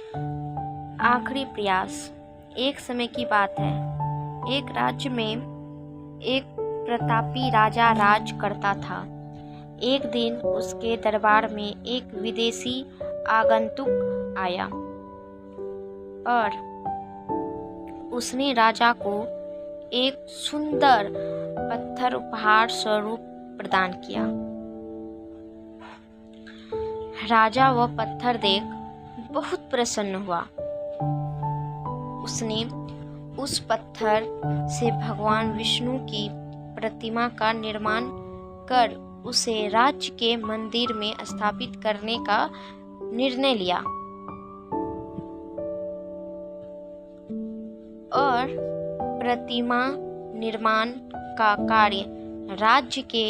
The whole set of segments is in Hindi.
आखिरी प्रयास। एक समय की बात है, एक राज्य में एक प्रतापी राजा राज करता था। एक दिन उसके दरबार में एक विदेशी आगंतुक आया और उसने राजा को एक सुंदर पत्थर उपहार स्वरूप प्रदान किया। राजा वह पत्थर देख बहुत प्रसन्न हुआ। उसने उस पत्थर से भगवान विष्णु की प्रतिमा का निर्माण कर उसे राज्य के मंदिर में स्थापित करने का निर्णय लिया और प्रतिमा निर्माण का कार्य राज्य के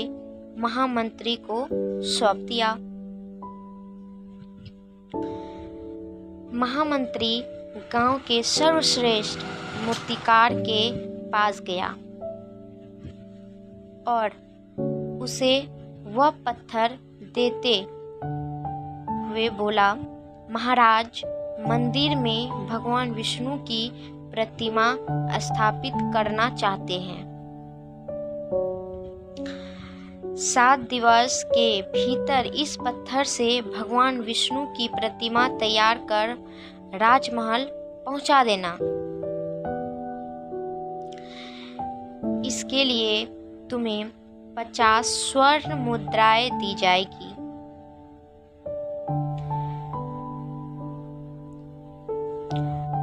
महामंत्री को सौंप दिया। महामंत्री गांव के सर्वश्रेष्ठ मूर्तिकार के पास गया और उसे वह पत्थर देते हुए बोला, महाराज, मंदिर में भगवान विष्णु की प्रतिमा स्थापित करना चाहते हैं। 7 दिवस के भीतर इस पत्थर से भगवान विष्णु की प्रतिमा तैयार कर राजमहल पहुंचा देना। इसके लिए तुम्हें 50 स्वर्ण मुद्राएं दी जाएगी।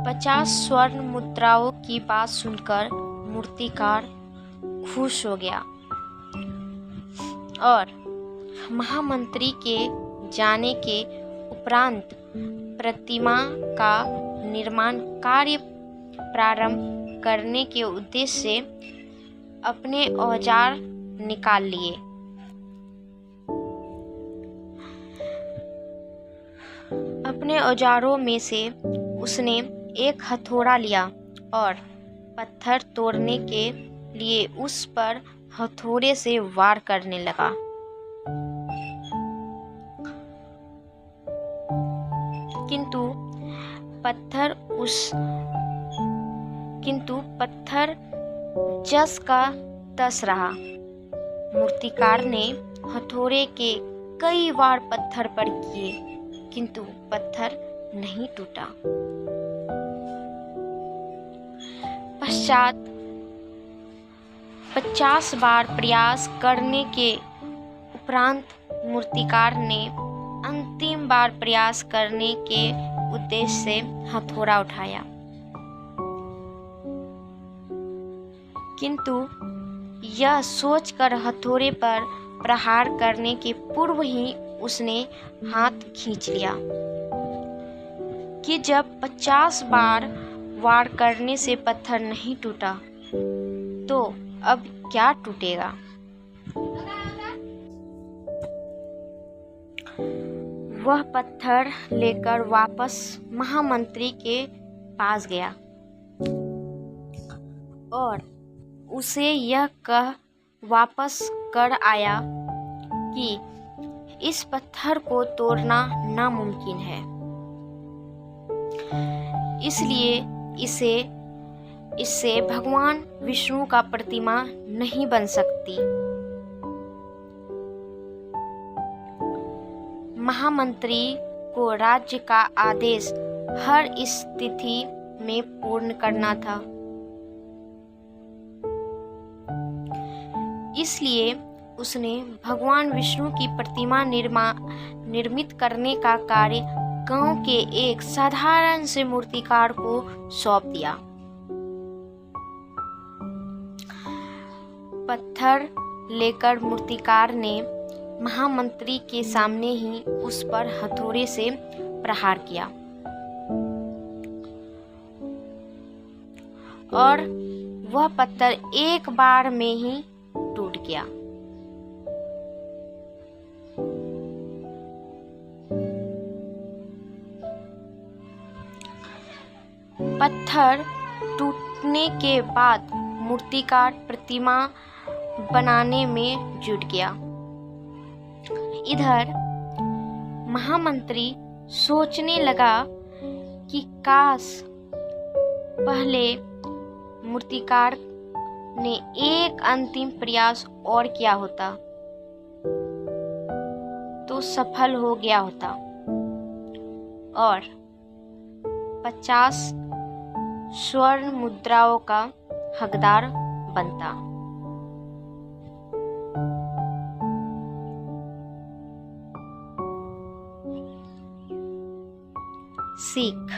पचास स्वर्ण मुद्राओं की बात सुनकर मूर्तिकार खुश हो गया और महामंत्री के जाने के उपरांत प्रतिमा का निर्माण कार्य प्रारंभ करने के उद्देश्य से अपने औजार निकाल लिए। अपने औजारों में से उसने एक हथौड़ा लिया और पत्थर तोड़ने के लिए उस पर हथौड़े से वार करने लगा। किंतु पत्थर जस का तस रहा। मूर्तिकार ने हथौड़े के कई वार पत्थर पर किए, किंतु पत्थर नहीं टूटा। पश्चात 50 बार प्रयास करने के उपरांत मूर्तिकार ने अंतिम बार प्रयास करने के उद्देश्य से हथौड़ा उठाया, किंतु यह सोचकर हथौड़े पर प्रहार करने के पूर्व ही उसने हाथ खींच लिया कि जब 50 बार वार करने से पत्थर नहीं टूटा तो अब क्या टूटेगा। वह पत्थर लेकर वापस महामंत्री के पास गया और उसे यह कह वापस कर आया कि इस पत्थर को तोड़ना नामुमकिन है, इसलिए इससे भगवान विष्णु का प्रतिमा नहीं बन सकती। महामंत्री को राज्य का आदेश हर स्थिति में पूर्ण करना था, इसलिए उसने भगवान विष्णु की प्रतिमा निर्मित करने का कार्य गांव के एक साधारण से मूर्तिकार को सौंप दिया। पत्थर लेकर मूर्तिकार ने महामंत्री के सामने ही उस पर हथौड़े से प्रहार किया और वह पत्थर एक बार में ही टूट गया। पत्थर टूटने के बाद मूर्तिकार प्रतिमा बनाने में जुट गया। इधर महामंत्री सोचने लगा कि काश पहले मूर्तिकार ने एक अंतिम प्रयास और किया होता तो सफल हो गया होता और 50 स्वर्ण मुद्राओं का हकदार बनता। सीख।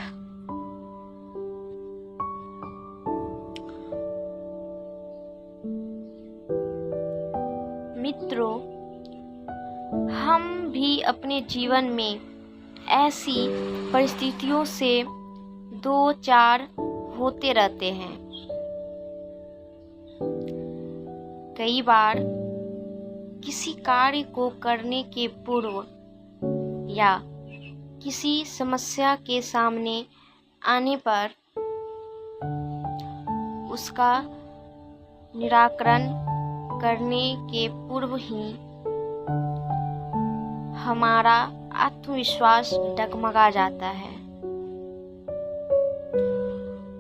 मित्रों, हम भी अपने जीवन में ऐसी परिस्थितियों से दो चार होते रहते हैं। कई बार किसी कार्य को करने के पूर्व या किसी समस्या के सामने आने पर उसका निराकरण करने के पूर्व ही हमारा आत्मविश्वास डगमगा जाता है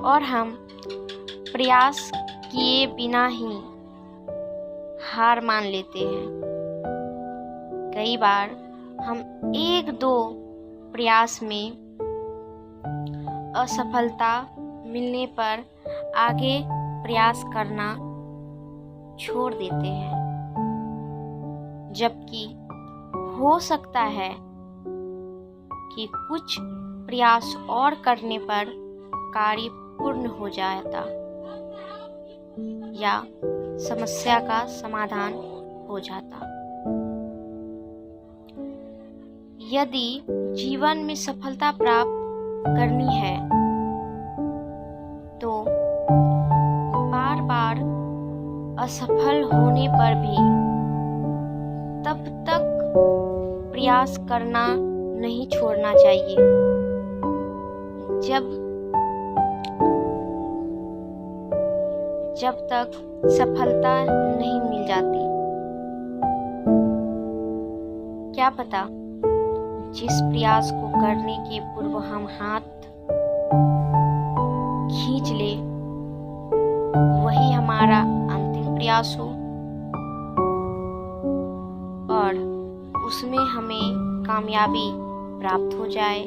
और हम प्रयास किए बिना ही हार मान लेते हैं। कई बार हम एक दो प्रयास में असफलता मिलने पर आगे प्रयास करना छोड़ देते हैं, जबकि हो सकता है कि कुछ प्रयास और करने पर कार्य पूर्ण हो जाता या समस्या का समाधान हो जाता। यदि जीवन में सफलता प्राप्त करनी है तो बार बार असफल होने पर भी तब तक प्रयास करना नहीं छोड़ना चाहिए जब तक सफलता नहीं मिल जाती। क्या पता जिस प्रयास को करने के पूर्व हम हाथ खींच ले वही हमारा अंतिम प्रयास हो और उसमें हमें कामयाबी प्राप्त हो जाए।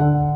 है।